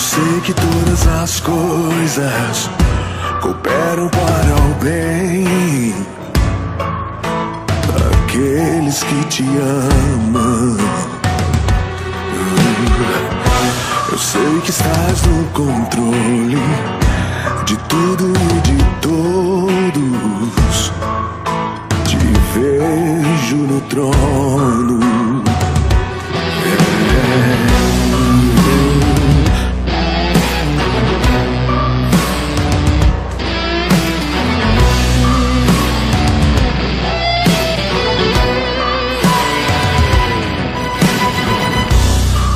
sei que todas as coisas cooperam para o bem daqueles que te amam. Eu sei que estás no controle de tudo e de todos. Te vejo no trono.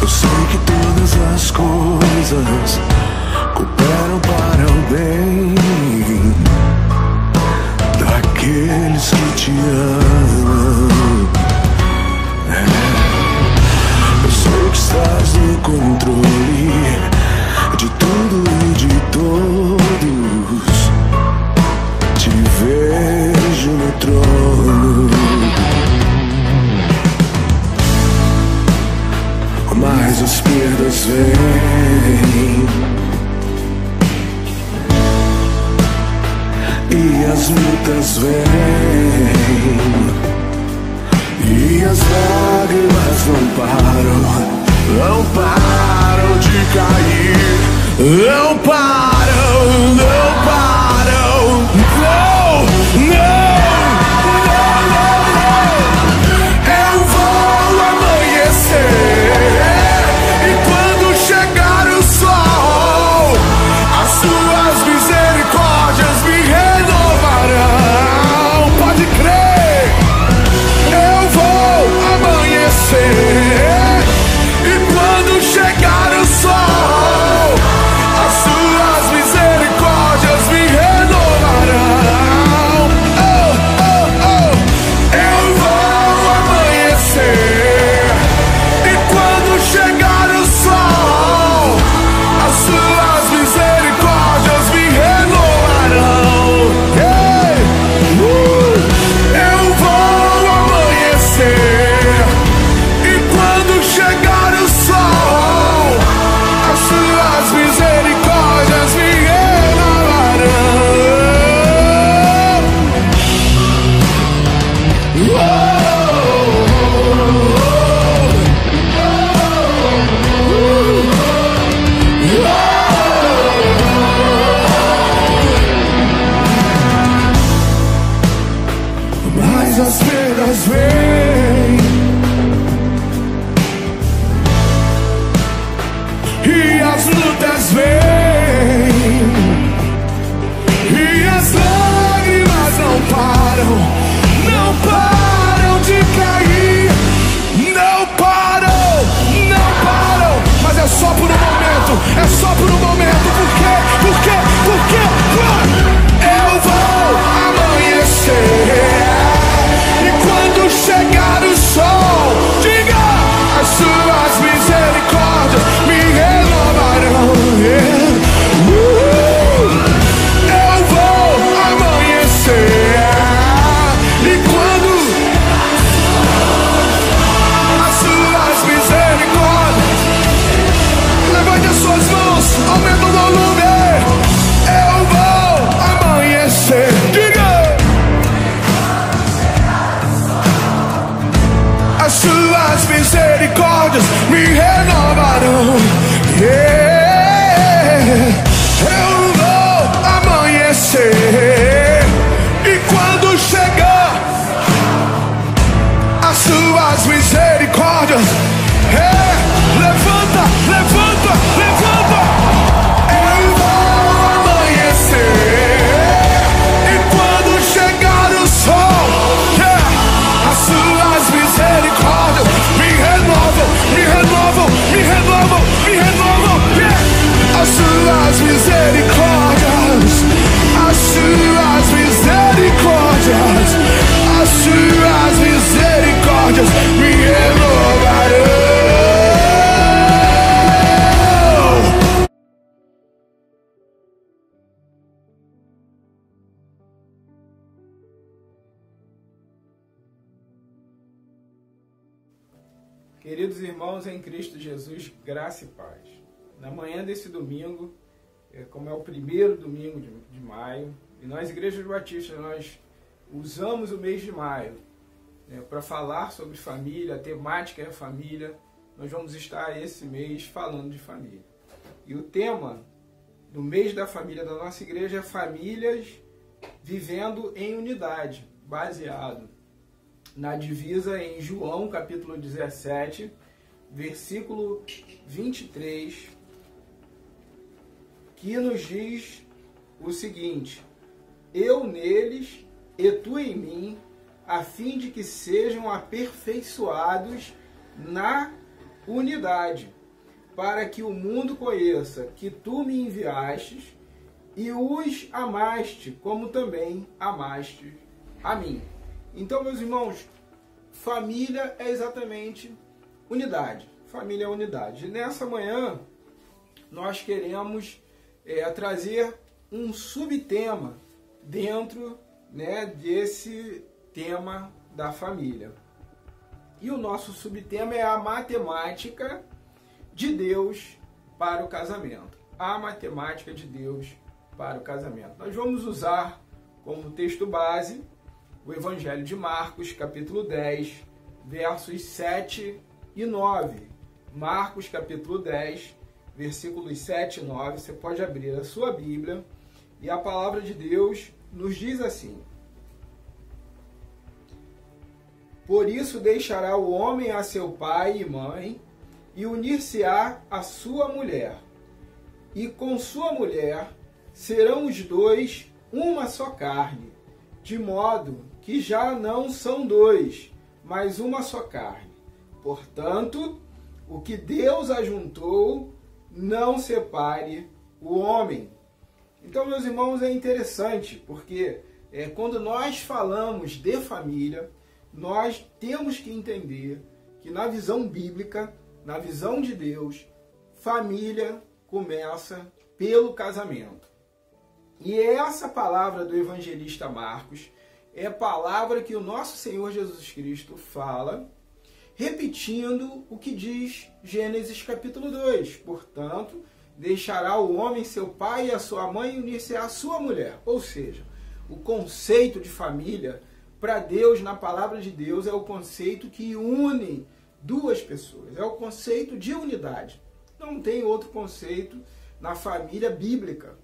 Eu sei que todas as coisas cooperam para o bem daqueles que te amam. Eu sei que estás no controle de tudo e de todos. Te vejo no trono. Mas as perdas vêm e as lutas vêm e as lágrimas não param de cair, não param, não param, não, não. Eu vou amanhecer. Suas misericórdias me renovarão. Pode crer. Eu vou amanhecer. E quando chegar o sol, as suas misericórdias me renovarão. Oh, oh, oh. Eu vou amanhecer. E quando chegar o sol, as suas misericórdias me renovarão. Hey! Eu vou amanhecer. E quando chegar o sol, as suas misericórdias me mas as perdas vêm e as lutas vêm e as lágrimas não param de cair, não param, mas é só por um momento, por quê? Eu vou amanhecer. E quando chegar o sol, diga, as suas misericórdias me renovarão. Eu vou amanhecer. E quando as suas misericórdias, levante as suas mãos, aumenta o volume. Eu vou amanhecer. Diga. As suas misericórdias me renovarão. Eu vou amanhecer. E quando chegar as suas misericórdias, levanta. Eu vou amanhecer. E quando chegar o sol, as suas misericórdias me renovam. As suas misericórdias, as suas misericórdias, as suas misericórdias me renovarão. Queridos irmãos em Cristo Jesus, graça e paz. na manhã desse domingo, como é o primeiro domingo de maio, e nós, Igrejas Batistas, nós usamos o mês de maio para falar sobre família, a temática é a família. Nós vamos estar esse mês falando de família. E o tema do mês da família da nossa igreja é famílias vivendo em unidade, baseado na divisa em João capítulo 17, versículo 23, que nos diz o seguinte: eu neles e tu em mim, a fim de que sejam aperfeiçoados na unidade, para que o mundo conheça que tu me enviastes e os amaste, como também amaste a mim. Então, meus irmãos, família é exatamente unidade. Família é unidade. E nessa manhã, nós queremos trazer um subtema dentro desse tema da família. E o nosso subtema é a matemática de Deus para o casamento. A matemática de Deus para o casamento. Nós vamos usar como texto base o Evangelho de Marcos, capítulo 10, versos 7 e 9. Marcos, capítulo 10, versículos 7 e 9. Você pode abrir a sua Bíblia e a palavra de Deus nos diz assim: por isso deixará o homem a seu pai e mãe, e unir-se-á a sua mulher, e com sua mulher serão os dois uma só carne, de modo que já não são dois, mas uma só carne. Portanto, o que Deus ajuntou, não separe o homem. Então, meus irmãos, é interessante, porque quando nós falamos de família, nós temos que entender que na visão bíblica, na visão de Deus, família começa pelo casamento. E essa palavra do evangelista Marcos é a palavra que o nosso Senhor Jesus Cristo fala, repetindo o que diz Gênesis capítulo 2. Portanto, deixará o homem seu pai e a sua mãe e unir-se à sua mulher. Ou seja, o conceito de família, para Deus, na palavra de Deus, é o conceito que une duas pessoas. É o conceito de unidade. Não tem outro conceito na família bíblica.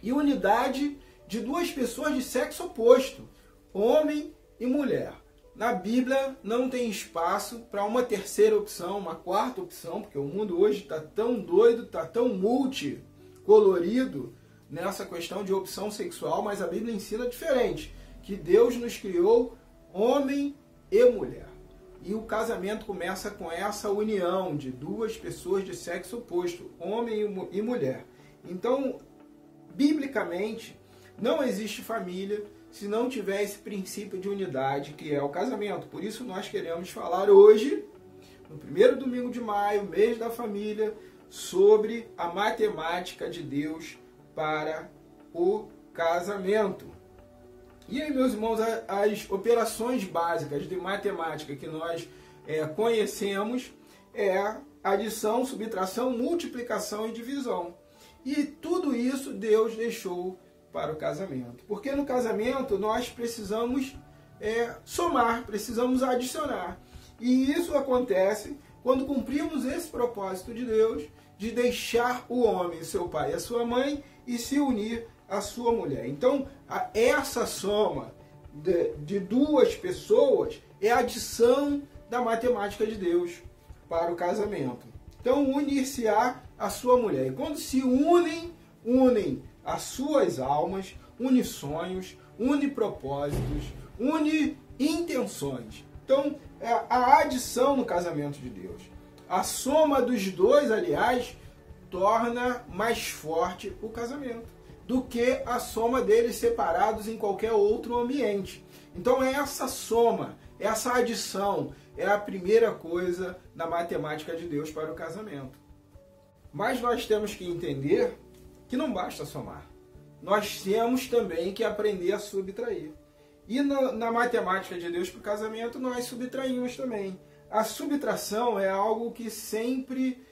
E unidade de duas pessoas de sexo oposto, homem e mulher. Na Bíblia não tem espaço para uma terceira opção, uma quarta opção, porque o mundo hoje está tão doido, está tão multicolorido nessa questão de opção sexual, mas a Bíblia ensina diferente, que Deus nos criou homem e mulher. E o casamento começa com essa união de duas pessoas de sexo oposto, homem e mulher. Então, biblicamente, não existe família se não tiver esse princípio de unidade, que é o casamento. Por isso nós queremos falar hoje, no primeiro domingo de maio, mês da família, sobre a matemática de Deus para o casamento. E aí, meus irmãos, as operações básicas de matemática que nós conhecemos é adição, subtração, multiplicação e divisão. E tudo isso Deus deixou para o casamento. Porque no casamento nós precisamos somar, precisamos adicionar. E isso acontece quando cumprimos esse propósito de Deus de deixar o homem, seu pai e a sua mãe, e se unir à sua mulher. Então, essa soma de duas pessoas é a adição da matemática de Deus para o casamento. Então, unir-se-á a sua mulher. E quando se unem as suas almas, une sonhos, une propósitos, une intenções. Então, a adição no casamento de Deus. A soma dos dois, aliás, torna mais forte o casamento do que a soma deles separados em qualquer outro ambiente. Então, essa soma, essa adição é a primeira coisa na matemática de Deus para o casamento. Mas nós temos que entender que não basta somar. Nós temos também que aprender a subtrair. E na matemática de Deus para o casamento, nós subtraímos também. A subtração é algo que sempre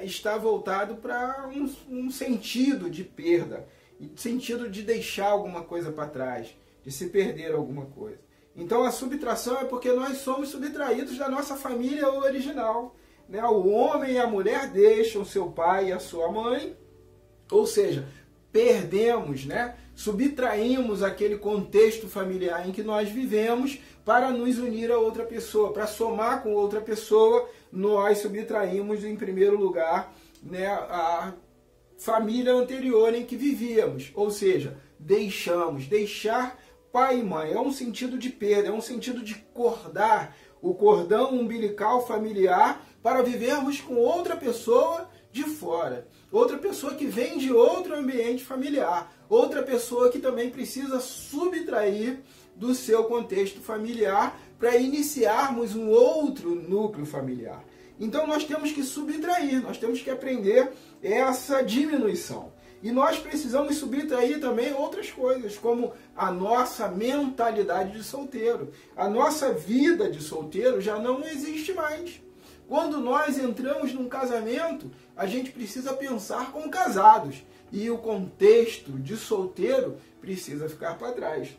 está voltado para um sentido de perda, sentido de deixar alguma coisa para trás, de se perder alguma coisa. Então a subtração é porque nós somos subtraídos da nossa família original, né? O homem e a mulher deixam seu pai e a sua mãe, ou seja, perdemos, né? Subtraímos aquele contexto familiar em que nós vivemos para nos unir a outra pessoa, para somar com outra pessoa. Nós subtraímos em primeiro lugar, né, a família anterior em que vivíamos, ou seja, deixar pai e mãe. É um sentido de perda, é um sentido de cortar o cordão umbilical familiar para vivermos com outra pessoa de fora, outra pessoa que vem de outro ambiente familiar, outra pessoa que também precisa subtrair do seu contexto familiar para iniciarmos um outro núcleo familiar. Então nós temos que subtrair, nós temos que aprender essa diminuição. E nós precisamos subtrair também outras coisas, como a nossa mentalidade de solteiro. A nossa vida de solteiro já não existe mais. Quando nós entramos num casamento, a gente precisa pensar como casados. E o contexto de solteiro precisa ficar para trás.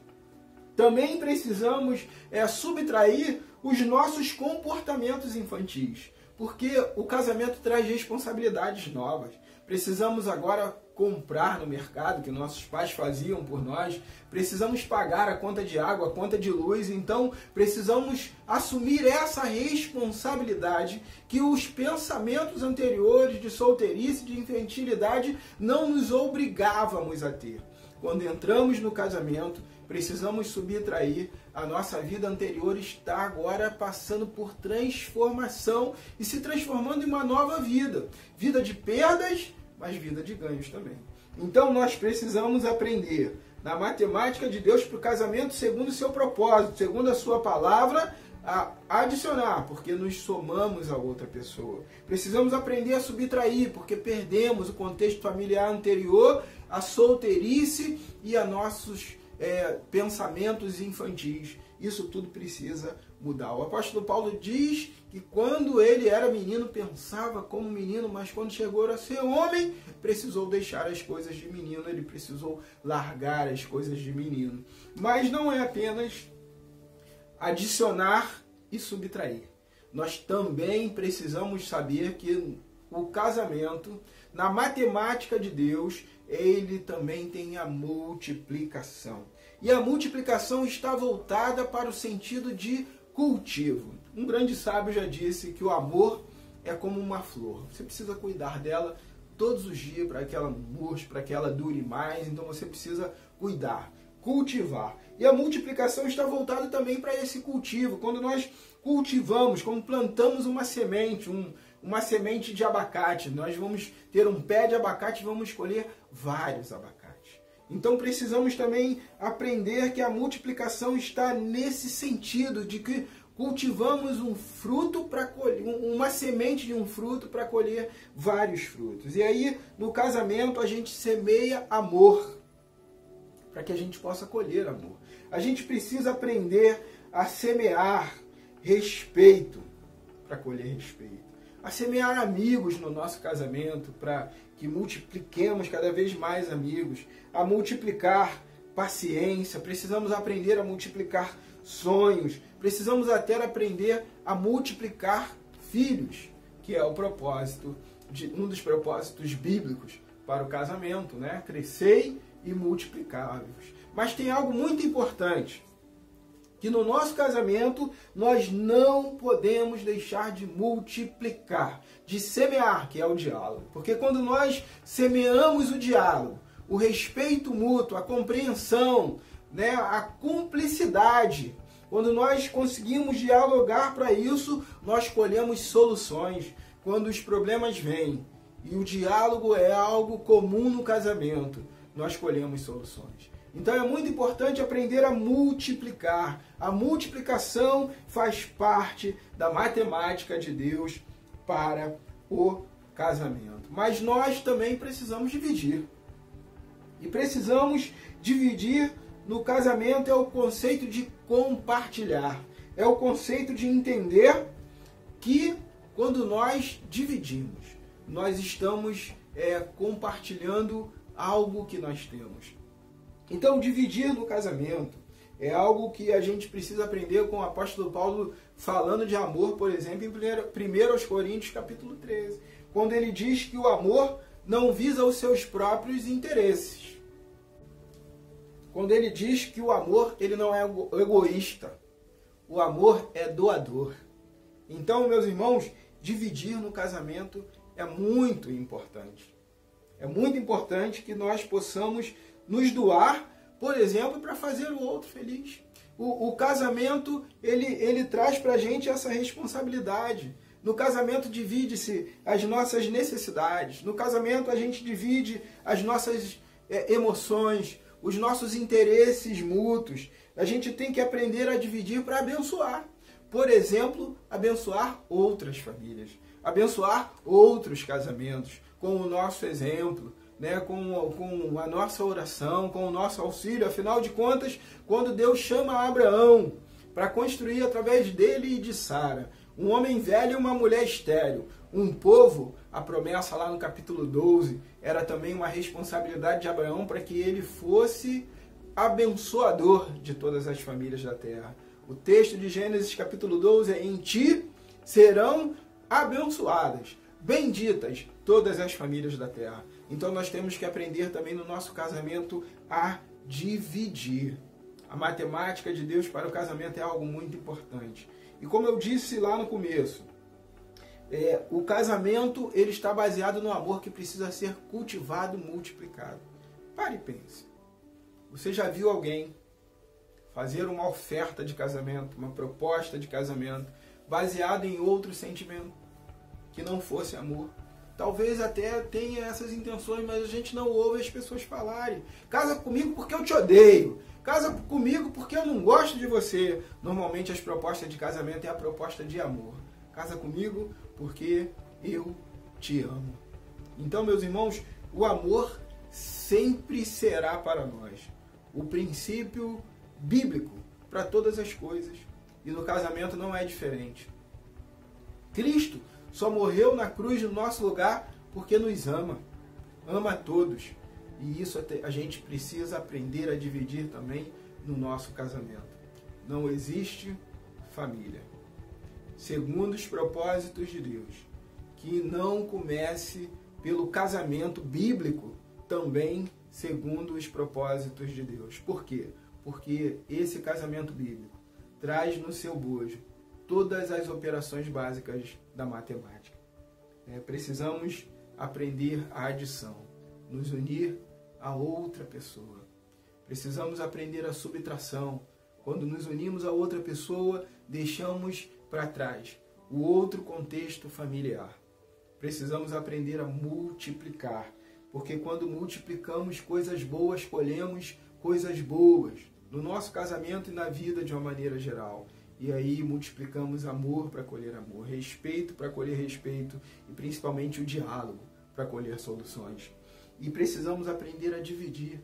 Também precisamos subtrair os nossos comportamentos infantis. Porque o casamento traz responsabilidades novas. Precisamos agora comprar no mercado, que nossos pais faziam por nós. Precisamos pagar a conta de água, a conta de luz. Então, precisamos assumir essa responsabilidade que os pensamentos anteriores de solteirice, de infantilidade, não nos obrigávamos a ter. Quando entramos no casamento, precisamos subtrair. A nossa vida anterior está agora passando por transformação e se transformando em uma nova vida. Vida de perdas, mas vida de ganhos também. Então nós precisamos aprender na matemática de Deus para o casamento segundo o seu propósito, segundo a sua palavra, a adicionar, porque nos somamos a outra pessoa. Precisamos aprender a subtrair, porque perdemos o contexto familiar anterior, a solteirice e a nossos pensamentos infantis. Isso tudo precisa mudar. O apóstolo Paulo diz que quando ele era menino, pensava como menino, mas quando chegou a ser homem, precisou deixar as coisas de menino, ele precisou largar as coisas de menino. Mas não é apenas adicionar e subtrair. Nós também precisamos saber que o casamento, na matemática de Deus, ele também tem a multiplicação. E a multiplicação está voltada para o sentido de cultivo. Um grande sábio já disse que o amor é como uma flor. Você precisa cuidar dela todos os dias para que ela murche, para que ela dure mais. Então você precisa cuidar, cultivar. E a multiplicação está voltada também para esse cultivo. Quando nós cultivamos, quando plantamos uma semente de abacate, nós vamos ter um pé de abacate e vamos colher vários abacates. Então precisamos também aprender que a multiplicação está nesse sentido de que cultivamos um fruto para colher, uma semente de um fruto para colher vários frutos. E aí, no casamento, a gente semeia amor para que a gente possa colher amor. A gente precisa aprender a semear respeito para colher respeito. A semear amigos no nosso casamento para que multipliquemos cada vez mais amigos. A multiplicar paciência. Precisamos aprender a multiplicar sonhos. Precisamos até aprender a multiplicar filhos, que é o propósito, um dos propósitos bíblicos para o casamento, né? Crescei e multiplicai-vos. Mas tem algo muito importante, que no nosso casamento nós não podemos deixar de multiplicar, de semear, que é o diálogo. Porque quando nós semeamos o diálogo, o respeito mútuo, a compreensão, né, a cumplicidade, quando nós conseguimos dialogar para isso, nós colhemos soluções. Quando os problemas vêm e o diálogo é algo comum no casamento, nós colhemos soluções. Então é muito importante aprender a multiplicar. A multiplicação faz parte da matemática de Deus para o casamento. Mas nós também precisamos dividir. E precisamos dividir no casamento é o conceito de compartilhar. É o conceito de entender que quando nós dividimos, nós estamos compartilhando algo que nós temos. Então, dividir no casamento é algo que a gente precisa aprender com o apóstolo Paulo falando de amor, por exemplo, em 1 Coríntios capítulo 13, quando ele diz que o amor não visa os seus próprios interesses. Quando ele diz que o amor ele não é egoísta, o amor é doador. Então, meus irmãos, dividir no casamento é muito importante. É muito importante que nós possamos nos doar, por exemplo, para fazer o outro feliz. O casamento, ele traz para a gente essa responsabilidade. No casamento divide-se as nossas necessidades. No casamento a gente divide as nossas emoções, os nossos interesses mútuos. A gente tem que aprender a dividir para abençoar. Por exemplo, abençoar outras famílias, abençoar outros casamentos, com o nosso exemplo, né, com a nossa oração, com o nosso auxílio. Afinal de contas, quando Deus chama Abraão para construir através dele e de Sara um homem velho e uma mulher estéril, um povo, a promessa lá no capítulo 12, era também uma responsabilidade de Abraão para que ele fosse abençoador de todas as famílias da terra. O texto de Gênesis capítulo 12 é: em ti serão abençoadas, benditas todas as famílias da terra. Então nós temos que aprender também no nosso casamento a dividir. A matemática de Deus para o casamento é algo muito importante. E como eu disse lá no começo, o casamento ele está baseado no amor que precisa ser cultivado, multiplicado. Pare e pense. Você já viu alguém fazer uma oferta de casamento, uma proposta de casamento, baseado em outro sentimento, que não fosse amor? Talvez até tenha essas intenções, mas a gente não ouve as pessoas falarem: casa comigo porque eu te odeio, casa comigo porque eu não gosto de você. Normalmente as propostas de casamento é a proposta de amor. Casa comigo porque eu te amo. Então, meus irmãos, o amor sempre será para nós o princípio bíblico para todas as coisas. E no casamento não é diferente. Cristo só morreu na cruz no nosso lugar porque nos ama. Ama a todos. E isso a gente precisa aprender a dividir também no nosso casamento. Não existe família, segundo os propósitos de Deus, que não comece pelo casamento bíblico, também segundo os propósitos de Deus. Por quê? Porque esse casamento bíblico traz no seu bojo todas as operações básicas da matemática. Precisamos aprender a adição, nos unir a outra pessoa. Precisamos aprender a subtração. Quando nos unimos a outra pessoa, deixamos para trás o outro contexto familiar. Precisamos aprender a multiplicar, porque quando multiplicamos coisas boas, colhemos coisas boas no nosso casamento e na vida de uma maneira geral. E aí multiplicamos amor para colher amor, respeito para colher respeito e principalmente o diálogo para colher soluções. E precisamos aprender a dividir.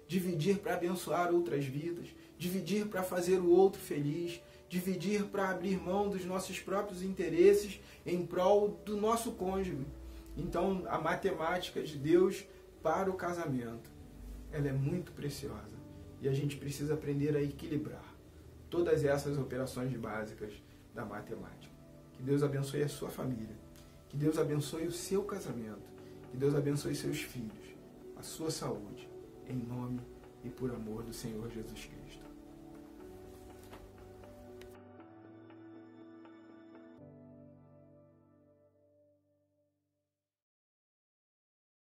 Dividir para abençoar outras vidas, dividir para fazer o outro feliz, dividir para abrir mão dos nossos próprios interesses em prol do nosso cônjuge. Então, a matemática de Deus para o casamento, ela é muito preciosa. E a gente precisa aprender a equilibrar todas essas operações básicas da matemática. Que Deus abençoe a sua família. Que Deus abençoe o seu casamento. Que Deus abençoe seus filhos, a sua saúde, em nome e por amor do Senhor Jesus Cristo.